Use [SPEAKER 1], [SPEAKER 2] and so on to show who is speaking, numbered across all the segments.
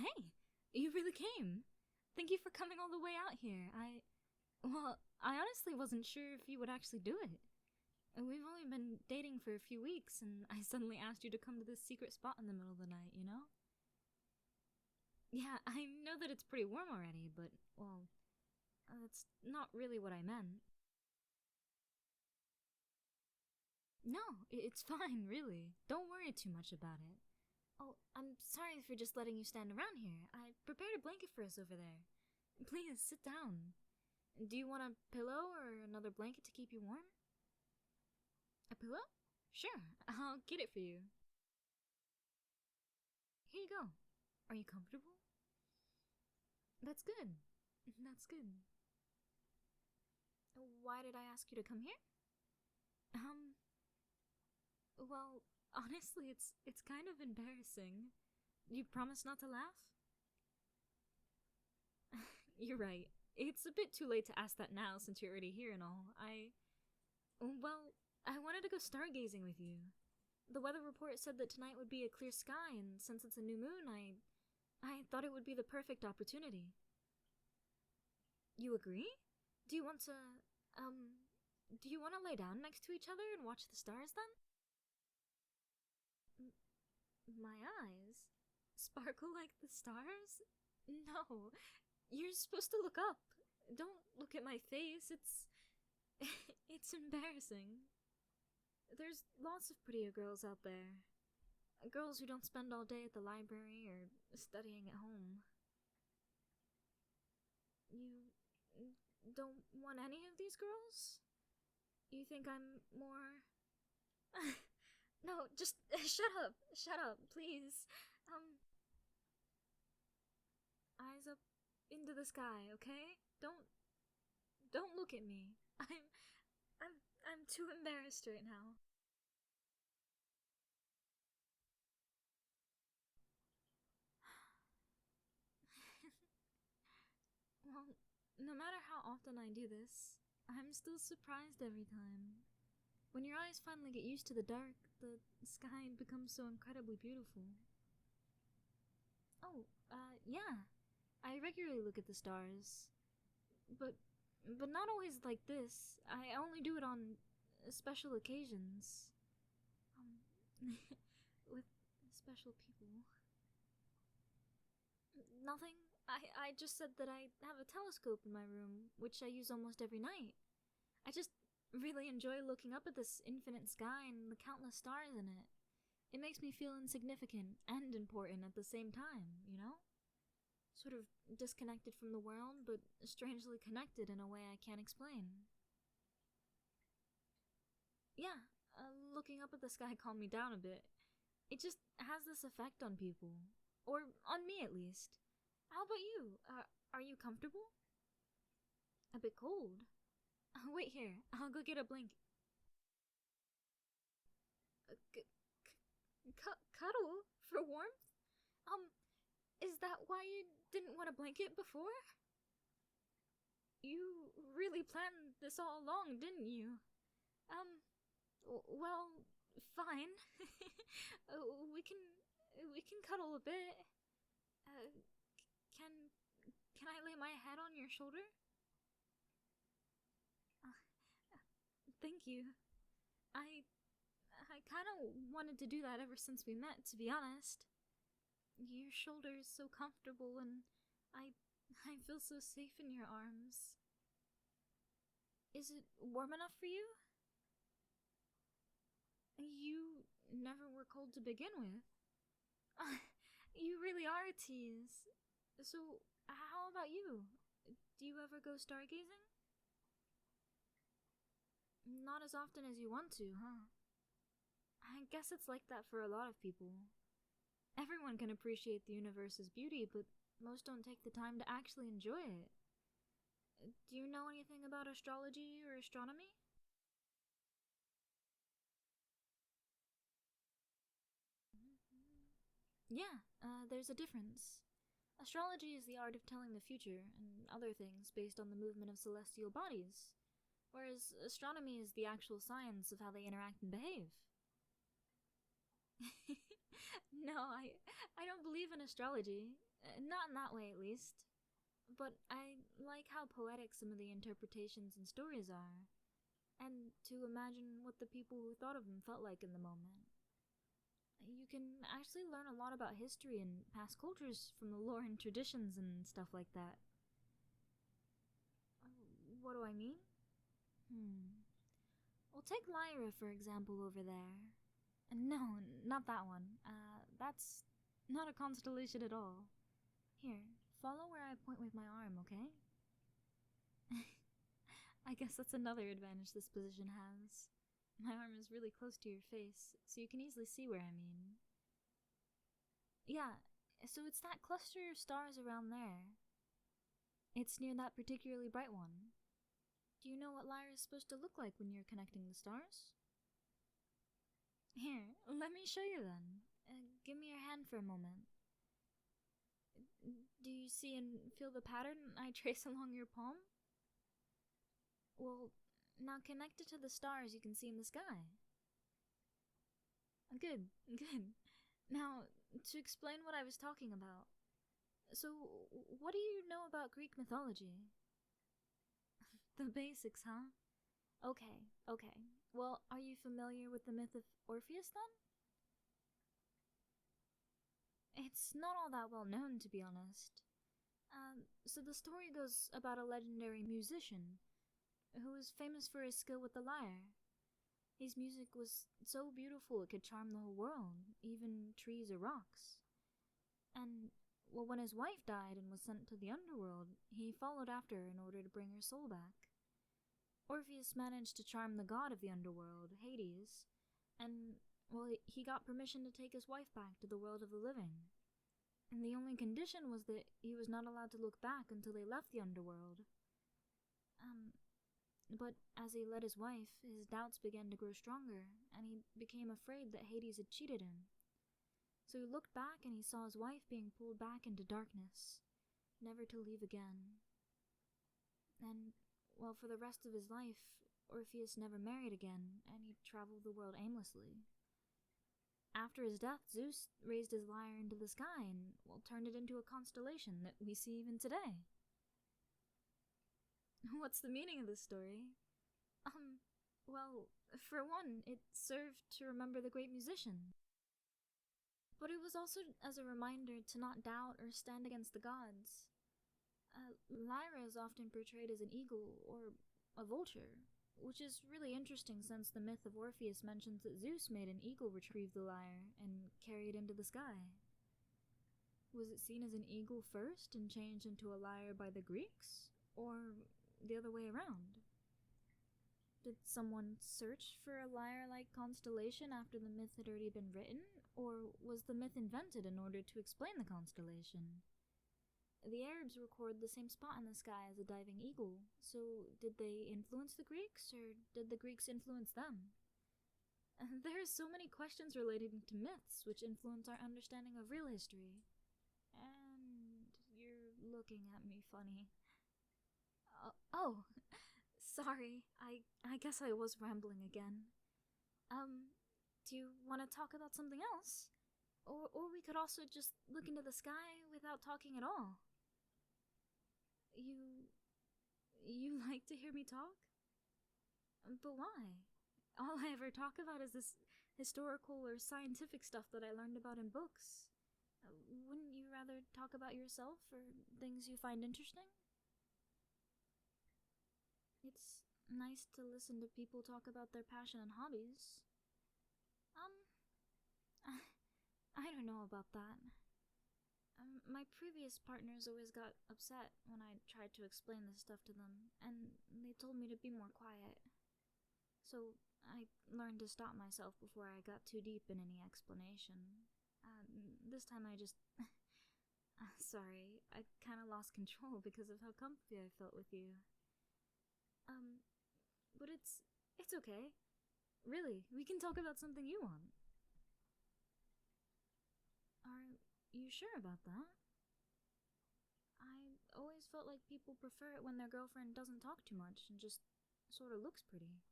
[SPEAKER 1] Hey, you really came. Thank you for coming all the way out here. I honestly wasn't sure if you would actually do it. We've only been dating for a few weeks, and I suddenly asked you to come to this secret spot in the middle of the night, you know? Yeah, I know that it's pretty warm already, but, well, that's not really what I meant. No, it's fine, really. Don't worry too much about it. Oh, I'm sorry for just letting you stand around here. I prepared a blanket for us over there. Please, sit down. Do you want a pillow or another blanket to keep you warm? A pillow? Sure, I'll get it for you. Here you go. Are you comfortable? That's good. That's good. Why did I ask you to come here? Well, honestly, it's kind of embarrassing. You promise not to laugh? You're right. It's a bit too late to ask that now since you're already here and all. Well, I wanted to go stargazing with you. The weather report said that tonight would be a clear sky, and since it's a new moon, I thought it would be the perfect opportunity. You agree? Do you want to, do you want to lay down next to each other and watch the stars then? My eyes? Sparkle like the stars? No, you're supposed to look up. Don't look at my face, it's embarrassing. There's lots of prettier girls out there. Girls who don't spend all day at the library or studying at home. You don't want any of these girls? You think I'm more... No, just shut up, please. Eyes up into the sky, okay? Don't look at me. I'm too embarrassed right now. Well, no matter how often I do this, I'm still surprised every time. When your eyes finally get used to the dark, the sky becomes so incredibly beautiful. Oh, yeah. I regularly look at the stars. But not always like this. I only do it on special occasions. Um, with special people. Nothing. I just said that I have a telescope in my room, which I use almost every night. I just really enjoy looking up at this infinite sky and the countless stars in it. It makes me feel insignificant and important at the same time, you know? Sort of disconnected from the world, but strangely connected in a way I can't explain. Yeah, looking up at the sky calmed me down a bit. It just has this effect on people. Or on me, at least. How about you? Are you comfortable? A bit cold. Wait here, I'll go get a blanket. Cuddle? For warmth? Is that why you didn't want a blanket before? You really planned this all along, didn't you? Well, fine. we can cuddle a bit. Uh, can I lay my head on your shoulder? Uh, Thank you. I kind of wanted to do that ever since we met, to be honest. Your shoulder is so comfortable, and I feel so safe in your arms. Is it warm enough for you? You never were cold to begin with. You really are a tease. So, how about you? Do you ever go stargazing? Not as often as you want to, huh? I guess it's like that for a lot of people. Everyone can appreciate the universe's beauty, but most don't take the time to actually enjoy it. Do you know anything about astrology or astronomy? Yeah, there's a difference. Astrology is the art of telling the future and other things based on the movement of celestial bodies, whereas astronomy is the actual science of how they interact and behave. No, I don't believe in astrology. Not in that way, at least. But I like how poetic some of the interpretations and stories are, and to imagine what the people who thought of them felt like in the moment. You can actually learn a lot about history and past cultures from the lore and traditions and stuff like that. What do I mean? Well, take Lyra, for example, over there. No, not that one. That's not a constellation at all. Here, follow where I point with my arm, okay? I guess that's another advantage this position has. My arm is really close to your face, so you can easily see where I mean. Yeah, so it's that cluster of stars around there. It's near that particularly bright one. Do you know what Lyra is supposed to look like when you're connecting the stars? Here, let me show you then. Give me your hand for a moment. Do you see and feel the pattern I trace along your palm? Well, now connect it to the stars you can see in the sky. Good, good. Now, to explain what I was talking about. So, what do you know about Greek mythology? The basics, huh? Okay. Well, are you familiar with the myth of Orpheus then? It's not all that well known, to be honest. So the story goes about a legendary musician who was famous for his skill with the lyre. His music was so beautiful it could charm the whole world, even trees or rocks. And, well, when his wife died and was sent to the underworld, he followed after her in order to bring her soul back. Orpheus managed to charm the god of the underworld, Hades, and, well, he got permission to take his wife back to the world of the living. And the only condition was that he was not allowed to look back until they left the underworld. But as he led his wife, his doubts began to grow stronger, and he became afraid that Hades had cheated him. So he looked back and he saw his wife being pulled back into darkness, never to leave again. And, well, for the rest of his life, Orpheus never married again, and he traveled the world aimlessly. After his death, Zeus raised his lyre into the sky and, well, turned it into a constellation that we see even today. What's the meaning of this story? Well, for one, it served to remember the great musician. But it was also as a reminder to not doubt or stand against the gods. Lyra is often portrayed as an eagle or a vulture, which is really interesting since the myth of Orpheus mentions that Zeus made an eagle retrieve the lyre and carry it into the sky. Was it seen as an eagle first and changed into a lyre by the Greeks? Or the other way around? Did someone search for a lyre-like constellation after the myth had already been written? Or was the myth invented in order to explain the constellation? The Arabs record the same spot in the sky as a diving eagle, so did they influence the Greeks, or did the Greeks influence them? There are so many questions relating to myths which influence our understanding of real history. And you're looking at me funny. Oh, sorry, I guess I was rambling again. Do you want to talk about something else? Or we could also just look into the sky without talking at all. You like to hear me talk? But why? All I ever talk about is this historical or scientific stuff that I learned about in books. Wouldn't you rather talk about yourself or things you find interesting? It's nice to listen to people talk about their passion and hobbies. I don't know about that. My previous partners always got upset when I tried to explain this stuff to them, and they told me to be more quiet. So I learned to stop myself before I got too deep in any explanation. This time I just... sorry, I kinda lost control because of how comfy I felt with you. But it's okay. Really, we can talk about something you want. Are you sure about that? I always felt like people prefer it when their girlfriend doesn't talk too much and just sort of looks pretty.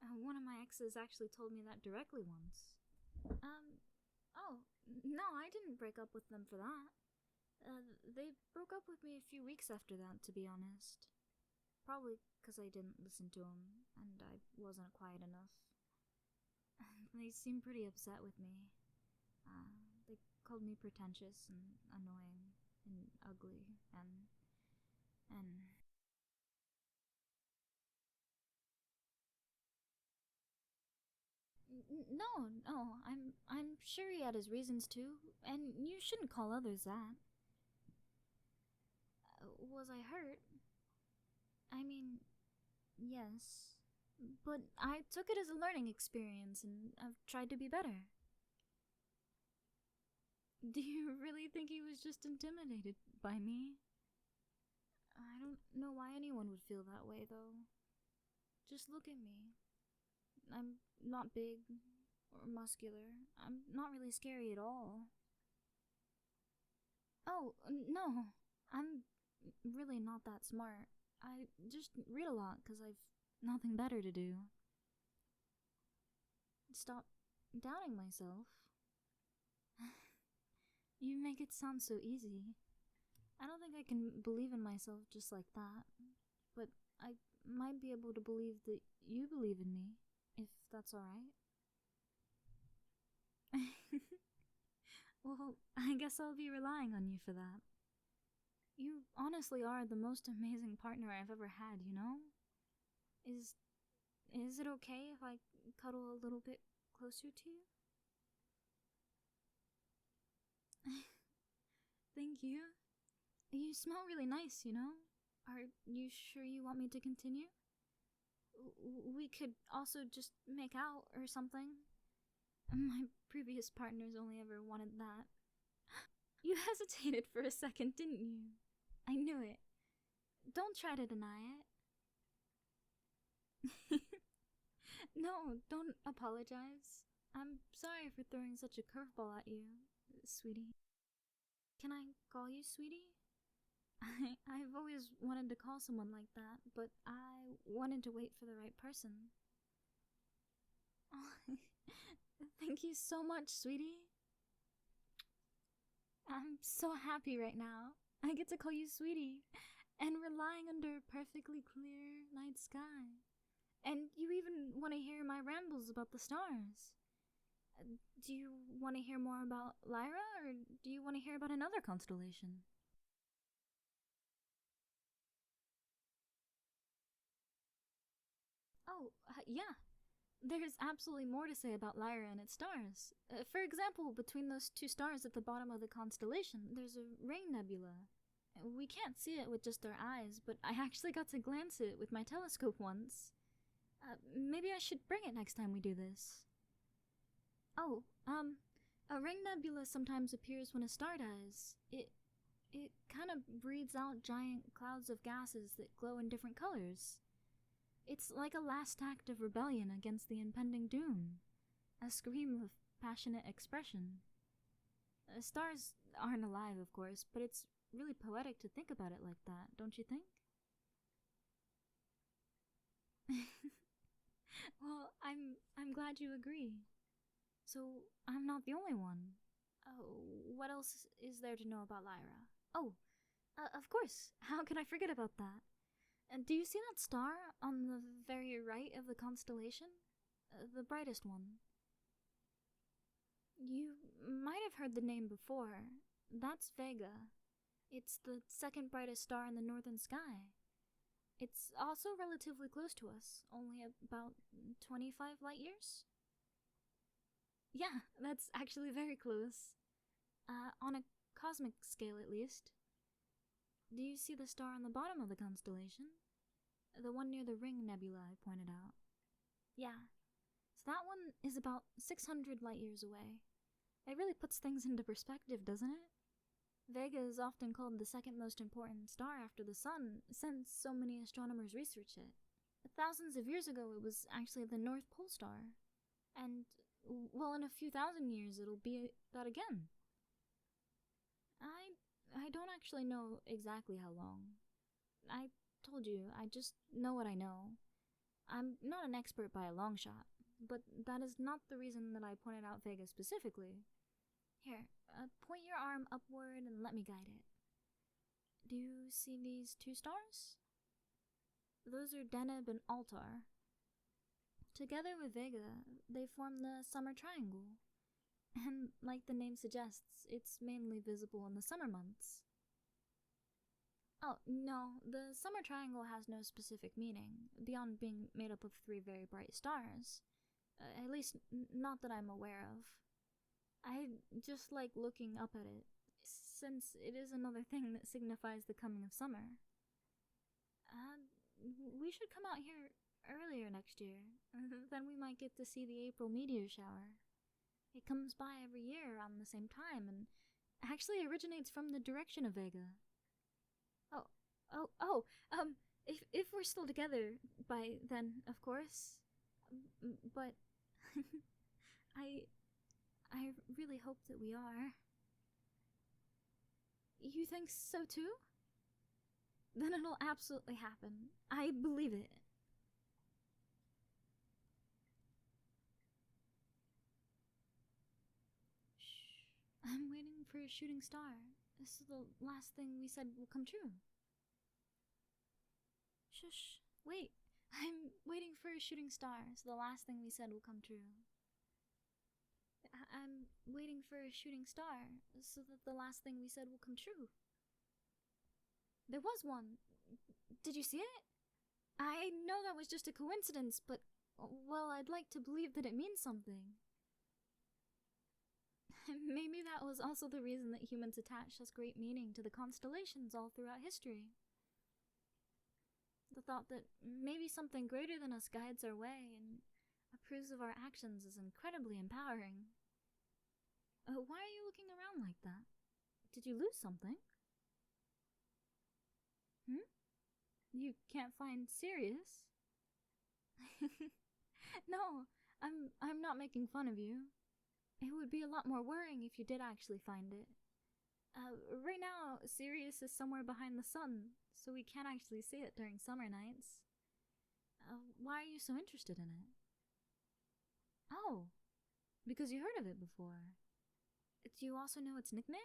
[SPEAKER 1] One of my exes actually told me that directly once. Oh, no, I didn't break up with them for that. They broke up with me a few weeks after that, to be honest. Probably because I didn't listen to them, and I wasn't quiet enough. They seemed pretty upset with me. They called me pretentious and annoying and ugly and no, I'm sure he had his reasons too, and you shouldn't call others that. Was I hurt? I mean, yes, but I took it as a learning experience, and I've tried to be better. Do you really think he was just intimidated by me? I don't know why anyone would feel that way, though. Just look at me. I'm not big or muscular. I'm not really scary at all. Oh, no. I'm really not that smart. I just read a lot because I've nothing better to do. Stop doubting myself. You make it sound so easy. I don't think I can believe in myself just like that. But I might be able to believe that you believe in me, if that's alright. Well, I guess I'll be relying on you for that. You honestly are the most amazing partner I've ever had, you know? Is is it okay if I cuddle a little bit closer to you? Thank you. You smell really nice, you know? Are you sure you want me to continue? We could also just make out or something. My previous partners only ever wanted that. You hesitated for a second, didn't you? I knew it. Don't try to deny it. No, don't apologize. I'm sorry for throwing such a curveball at you, sweetie. Can I call you sweetie? I've always wanted to call someone like that, but I wanted to wait for the right person. Oh, thank you so much, sweetie. I'm so happy right now. I get to call you sweetie, and we're lying under a perfectly clear night sky. And you even want to hear my rambles about the stars. Do you want to hear more about Lyra, or do you want to hear about another constellation? Oh, yeah. There's absolutely more to say about Lyra and its stars. For example, between those two stars at the bottom of the constellation, there's a ring nebula. We can't see it with just our eyes, but I actually got to glance at it with my telescope once. Maybe I should bring it next time we do this. Oh, a ring nebula sometimes appears when a star dies. It kind of breathes out giant clouds of gases that glow in different colors. It's like a last act of rebellion against the impending doom. A scream of passionate expression. Stars aren't alive, of course, but it's really poetic to think about it like that, don't you think? Well, I'm glad you agree. So, I'm not the only one. What else is there to know about Lyra? Oh, of course. How can I forget about that? And do you see that star on the very right of the constellation? The brightest one. You might have heard the name before. That's Vega. It's the second brightest star in the northern sky. It's also relatively close to us, only about 25 light years. Yeah, that's actually very close. On a cosmic scale at least. Do you see the star on the bottom of the constellation? The one near the ring nebula I pointed out. Yeah, so that one is about 600 light years away. It really puts things into perspective, doesn't it? Vega is often called the second most important star after the Sun, since so many astronomers research it. Thousands of years ago, it was actually the North Pole star. And, well, in a few thousand years, it'll be that again. I don't actually know exactly how long. I told you, I just know what I know. I'm not an expert by a long shot, but that is not the reason that I pointed out Vega specifically. Here, point your arm upward and let me guide it. Do you see these 2 stars? Those are Deneb and Altar. Together with Vega, they form the Summer Triangle. And like the name suggests, it's mainly visible in the summer months. Oh, no, the Summer Triangle has no specific meaning, beyond being made up of 3 very bright stars. At least, not that I'm aware of. I just like looking up at it, since it is another thing that signifies the coming of summer. We should come out here earlier next year. Then we might get to see the April meteor shower. It comes by every year around the same time, and actually originates from the direction of Vega. If we're still together by then, of course. But I really hope that we are. You think so too? Then it'll absolutely happen. I believe it. Shh. I'm waiting for a shooting star. This is the last thing we said will come true. Shush. Wait. I'm waiting for a shooting star, so the last thing we said will come true. I'm waiting for a shooting star, so that the last thing we said will come true. There was one. Did you see it? I know that was just a coincidence, but, well, I'd like to believe that it means something. Maybe that was also the reason that humans attach such great meaning to the constellations all throughout history. The thought that maybe something greater than us guides our way and approves of our actions is incredibly empowering. Why are you looking around like that? Did you lose something? You can't find Sirius? No, I'm not making fun of you. It would be a lot more worrying if you did actually find it. Right now, Sirius is somewhere behind the sun, so we can't actually see it during summer nights. Why are you so interested in it? Oh, because you heard of it before. Do you also know its nickname?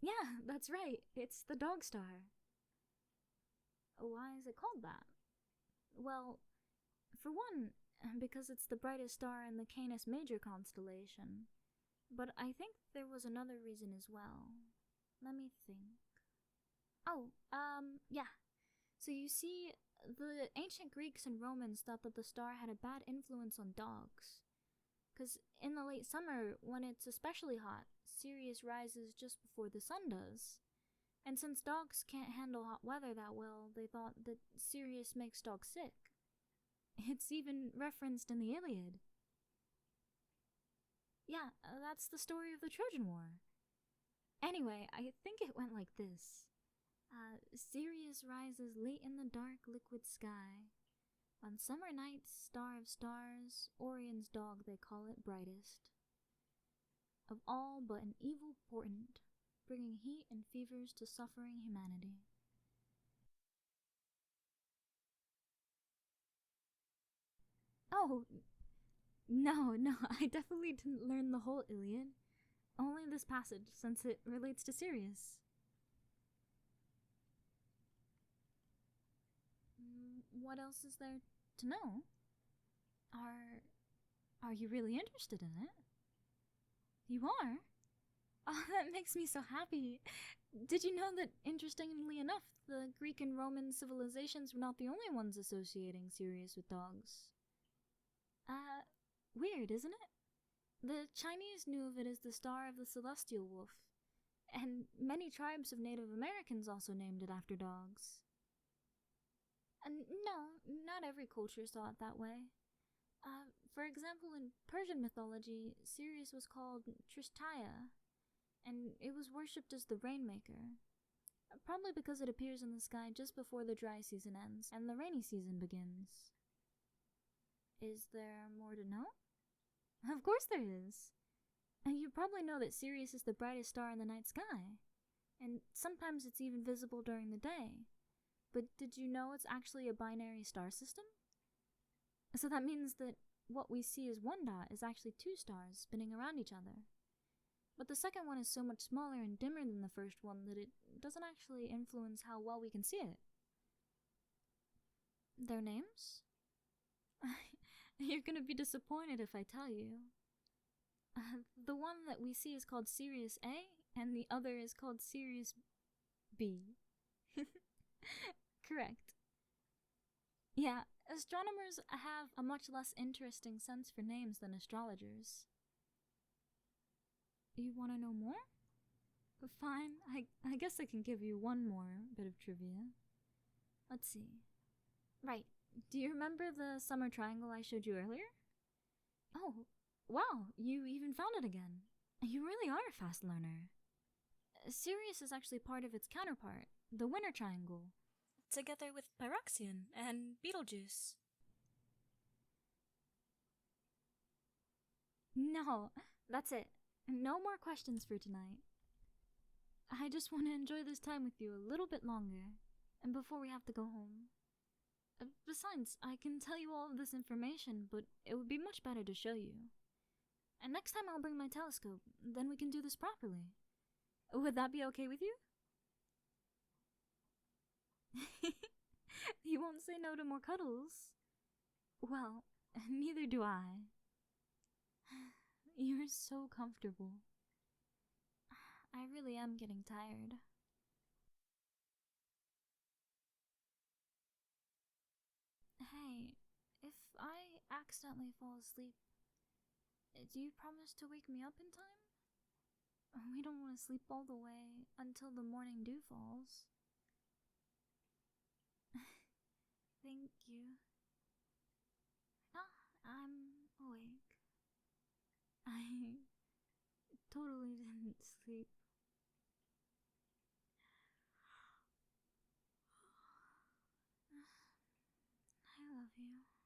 [SPEAKER 1] Yeah, that's right. It's the Dog Star. Why is it called that? Well, for one, because it's the brightest star in the Canis Major constellation. But I think there was another reason as well. Let me think. Yeah. So you see, the ancient Greeks and Romans thought that the star had a bad influence on dogs. 'Cause in the late summer, when it's especially hot, Sirius rises just before the sun does. And since dogs can't handle hot weather that well, they thought that Sirius makes dogs sick. It's even referenced in the Iliad. Yeah, that's the story of the Trojan War. Anyway, I think it went like this. Sirius rises late in the dark liquid sky. On summer nights, star of stars, Orion's dog they call it brightest. Of all but an evil portent, bringing heat and fevers to suffering humanity. Oh, no, I definitely didn't learn the whole Iliad. Only this passage, since it relates to Sirius. What else is there to know? Are you really interested in it? You are? Oh, that makes me so happy. Did you know that, interestingly enough, the Greek and Roman civilizations were not the only ones associating Sirius with dogs? Weird, isn't it? The Chinese knew of it as the star of the celestial wolf, and many tribes of Native Americans also named it after dogs. No, not every culture saw it that way. For example, in Persian mythology, Sirius was called Tristaya, and it was worshipped as the rainmaker. Probably because it appears in the sky just before the dry season ends and the rainy season begins. Is there more to know? Of course there is. You probably know that Sirius is the brightest star in the night sky, and sometimes it's even visible during the day. But did you know it's actually a binary star system? So that means that what we see as one dot is actually 2 stars spinning around each other. But the second one is so much smaller and dimmer than the first one that it doesn't actually influence how well we can see it. Their names? You're gonna be disappointed if I tell you. The one that we see is called Sirius A, and the other is called Sirius B. Correct. Yeah, astronomers have a much less interesting sense for names than astrologers. You want to know more? Fine, I guess I can give you one more bit of trivia. Let's see. Right, do you remember the summer triangle I showed you earlier? Oh, wow, you even found it again. You really are a fast learner. Sirius is actually part of its counterpart, the winter triangle, together with Pyroxian and Betelgeuse. No, that's it. No more questions for tonight. I just want to enjoy this time with you a little bit longer, and before we have to go home. Besides, I can tell you all of this information, but it would be much better to show you. And next time I'll bring my telescope, then we can do this properly. Would that be okay with you? You won't say no to more cuddles? Well, neither do I. You're so comfortable. I really am getting tired. Hey, if I accidentally fall asleep, do you promise to wake me up in time? We don't want to sleep all the way until the morning dew falls. Thank you. I'm awake. I totally didn't sleep. I love you.